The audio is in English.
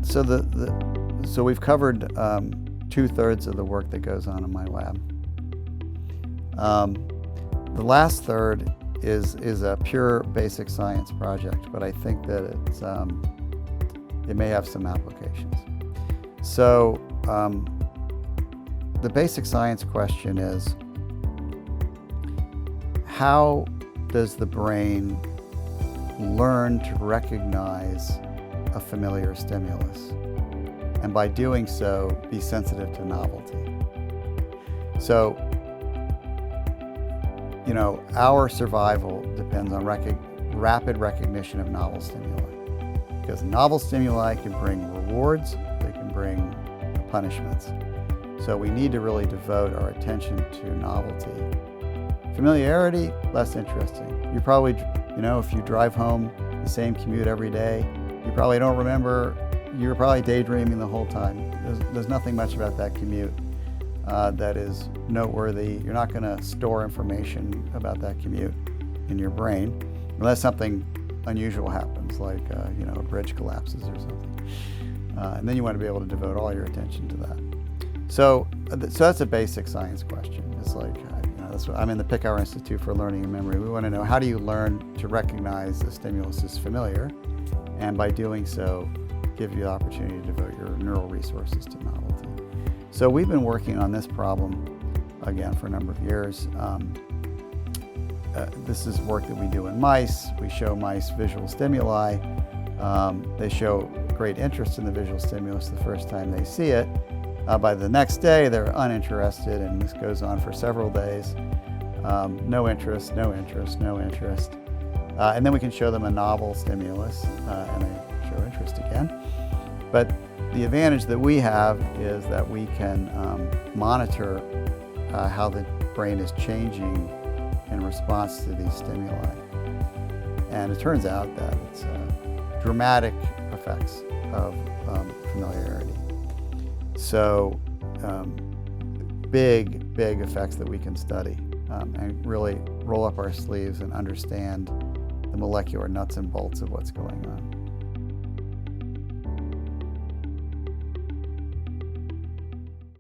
So so we've covered 2/3 of the work that goes on in my lab. The last third is a pure basic science project, but I think that it may have some applications. So the basic science question is, how does the brain learn to recognize a familiar stimulus, and by doing so, be sensitive to novelty? So, our survival depends on rapid recognition of novel stimuli, because novel stimuli can bring rewards, they can bring punishments. So we need to really devote our attention to novelty. Familiarity, less interesting. You probably, if you drive home the same commute every day, you probably don't remember, you're probably daydreaming the whole time. There's nothing much about that commute that is noteworthy. You're not going to store information about that commute in your brain unless something unusual happens, like a bridge collapses or something. And then you want to be able to devote all your attention to that. So that's a basic science question. It's like, I'm in the Picower Institute for Learning and Memory. We want to know, how do you learn to recognize a stimulus as familiar, and by doing so, give you the opportunity to devote your neural resources to novelty. So we've been working on this problem, again, for a number of years. This is work that we do in mice. We show mice visual stimuli. They show great interest in the visual stimulus the first time they see it. By the next day, they're uninterested, and this goes on for several days. No interest, no interest, no interest. And then we can show them a novel stimulus, and they show interest again. But the advantage that we have is that we can monitor how the brain is changing in response to these stimuli. And it turns out that it's dramatic effects of familiarity. So big effects that we can study and really roll up our sleeves and understand the molecular nuts and bolts of what's going on.